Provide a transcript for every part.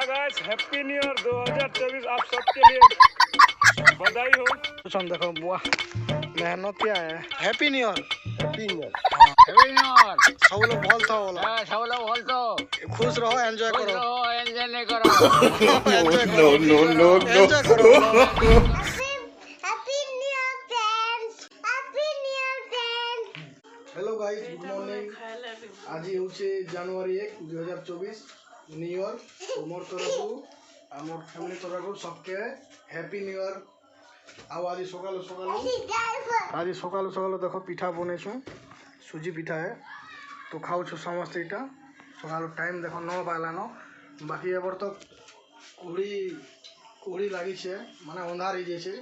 हाय guys, happy new year 2024 आप सबके लिए बधाई हो। कुछ हम देखो बुआ मेहनत क्या है। Happy new year. Happy new year. Happy new year. सब लोग बोल तो बोला सब लोग बोल तो खुश रहो, एंजॉय खुश करो। रहो, एंजॉय नहीं करो। एंजॉय करो, एंजॉय करो। Hello guys, good morning. आज हूँ जनवरी 1 2024 न्यू ईयर। तो मोर तरफ मोर फैमिली तरफ सबके हैप्पी न्यू ईयर। ଆଉ ଆଜି ସକାଳୁ ସକାଳୁ ଦେଖ ପିଠା ବନେଇଛୁ, ସୁଜି ପିଠା ହେ। ତ ଖାଉଛୁ ସମସ୍ତେ। ଏଇଟା ସକାଳୁ ଟାଇମ୍ ଦେଖ 9 ବାଜିଲାନ। ବାକି ଏবার ତ କୁହୁଡ଼ି ଲାଗିଛେ, ମାନେ ଅନ୍ଧାର ହେଇଯାଇଛେ,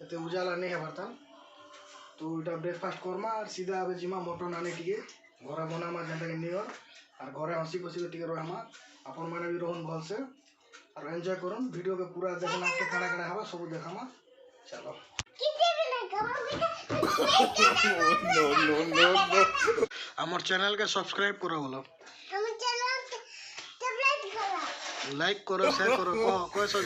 ଏତେ ଉଜାଲା ନେଇ ହେବାର ତା। ତ ଏଇଟା ବ୍ରେକଫାଷ୍ଟ କର୍ମା ଆର୍ ସିଧା ଏବେ ଯିମା ମଟନ୍ ଆଣି ଟିକେ ଘରେ ବନାମା, ଯେନ୍ଟାକି ନ୍ୟୁ ईयर। ଆର୍ ଘରେ ହସି ଖୁସିରେ ଟିକେ ରହମା। ଆପଣମାନେ ବି ରହୁନ୍ ଭଲସେ ଆର୍ ଏନ୍ଜୟ କରୁନ୍। ଭିଡ଼ିଓକେ ପୁରା ଦେଖୁନ୍, ଆଗ୍କେ କାଣା କାଣା ହେବା ସବୁ ଦେखाମା। चलो हमार चैनल के सब्सक्राइब करो, बोलो लाइक करो, शेयर करो। कोई so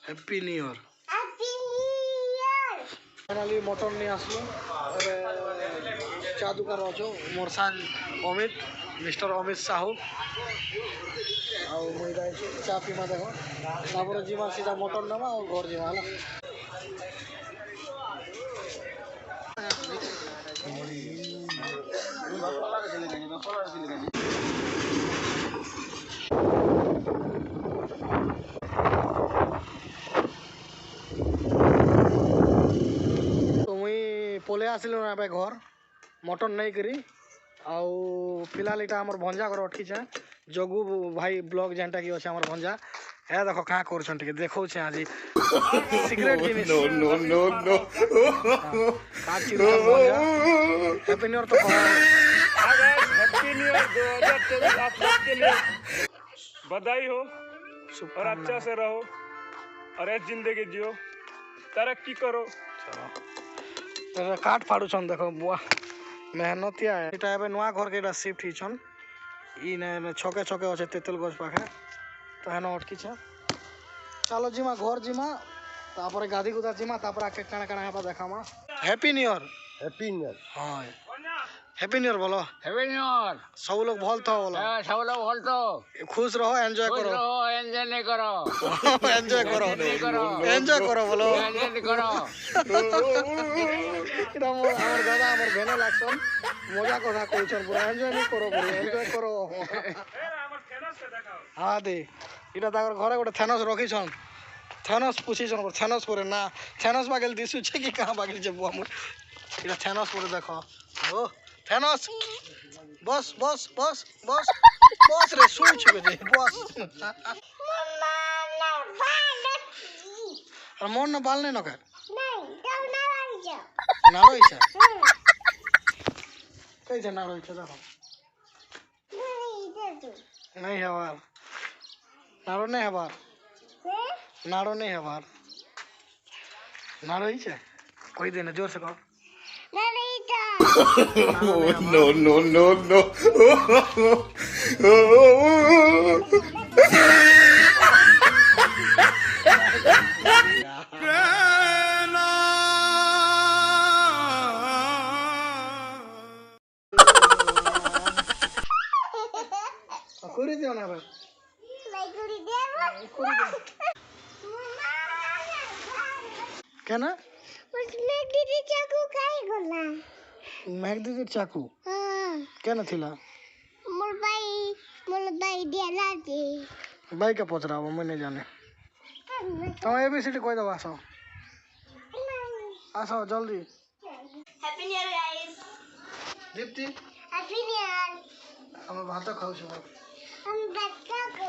happy new year. Finally mutton नहीं आसलो। चा दुकान अच्छो मोर साथ अमित, मिस्टर अमित साहू। चा पीमा देख जीमा सीधा मटन नवा और घर जीमा है। तो मुई पले आसिल घर मटन नहीं करी। आउ फिलहाल इटा हमर भंजा घर अटकीचे जगू भाई ब्लॉग जेनटा कि अच्छे हमर भंजा हे। देख क्या कर देखा आज सिगरेट जिनिस हैप्पी न्यू ईयर। तो hi guys, happy new year 2024 आप सबके लिए बधाई हो। और अच्छा से रहो और ऐसी जिंदगी जियो, तरक्की करो। चलो काट फाड़ू छन देखो बुआ मेहनतिया है। इटा एबे नुआ घर के इटा शिफ्ट हिछन। इ ने छके छके अच्छे तेतुल गछ पाखे। तो हेन अटकी छे। चलो जिमा घर जिमा, तापर गाधी गुदा जिमा, तापर आके काना काना हेबा देखामा। Happy new year. Happy new year. हां हैप्पी न्यू ईयर बोलो। Happy new year. सब लोग बोल तो बोलो सब लोग बोल तो खुश रहो, एंजॉय खुश करो। रहो, एंजॉय नहीं करो। एंजॉय करो, एंजॉय करो बोलो। एंजॉय नहीं करो। इटा मोर हमर दादा हमर भेने लागसन, मजा कथा कहछन। पूरा एंजॉय नहीं करो, बोलो एंजॉय करो। हाँ दे इटा ताकर घरे गोटे थेनस रखिछन। थेनस पूछिछन, थेनस पर ना थेनस बागेल दिसु छे कि कहां बागेल जे बुआ मोर। इटा थेनस पर देखो। ओ थेनस बस बस बस बस बस रे सुन छबे जे बस। और मोर न बाल नहीं नके नाड़ो इछा कैसे नाड़ो इछा देखो नहीं हवार नाड़ो नहीं हवार नाड़ो नहीं हवार नाड़ो इछा कोई देना जोर से कहो। No no no no. করে দিও না ভাই কেন मैग दीदी चाकू क्या थिला भाई का पचरा मैं नहीं जाने। तुम एबीसीडी कह दो। आसो आसो जल्दी। Happy new year guys. Deepti happy new year. हम भात खाऊ हम बच्चा को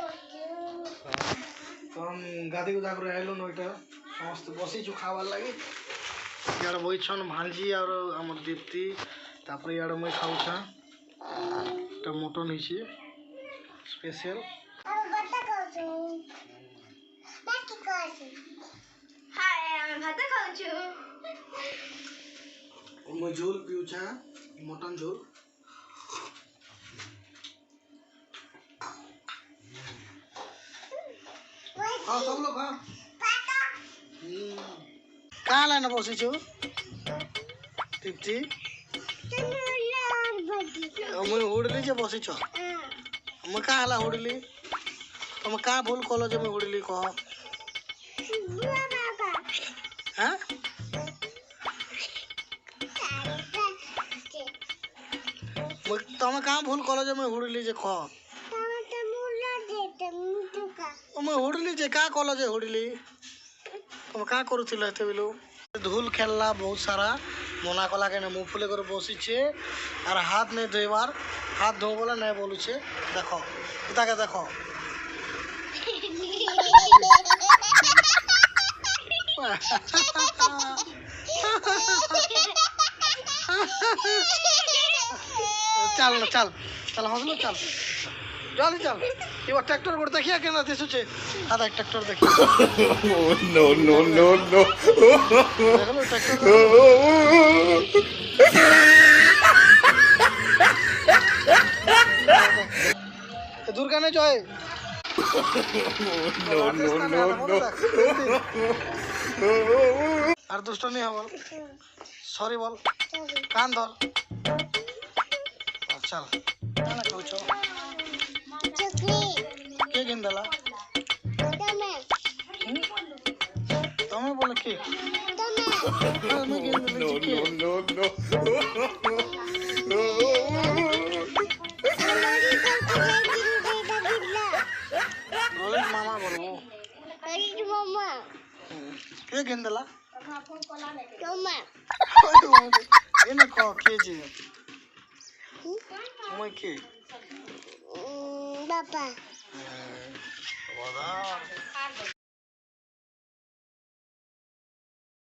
तो हम गाधी गुदा कर आइलु नइटा समस्त बसिछु खावार लागि। यार बइछन भांजी और हमर दीप्ति, तापर यार मैं खाउछा ता मटन हिची स्पेशल। हम बच्चा को बाकी को हाय हम भात खाउछु। मैं झोल पीऊछा मटन झोल। हाँ सब लोग हाँ कहाँ लाने बसिछु टिप्ची मुई हुड़ली जे बसिछ मैं कहाँ हला हुड़ली तुम कहाँ भूल कलो जे मैं हुड़ली कह हाँ तुम कहाँ भूल कलो जे मैं हुड़ली जे कह मैं हुड़ली जे का कलो जे हुड़ली तुम का करूथिल एते बिलु धूल खेलला बहुत सारा मना कला के मुँह फुले कर बसिछे और हाथ नहीं धोबार हाथ धो बोला नहीं बोलुछे देखो पिता के देखो चल ना चल चल हंसलो चल जल्दी चल ये ट्रैक्टर को देखिए केना दिसुछे आधा ट्रैक्टर देखिए No, no, no, no. देखलो ट्रैक्टर दूर का नहीं जो है No, no, no, no. আর দুষ্ট নেই বল সরি বল কান ধর চল না কইছো কে গেন্দলা তুমি বলে কে তুমি গেন্দলা No, কে no, no, no. বলে মামা বলবো কে গেন্দলা এনে ক কে যে মই কে Papa.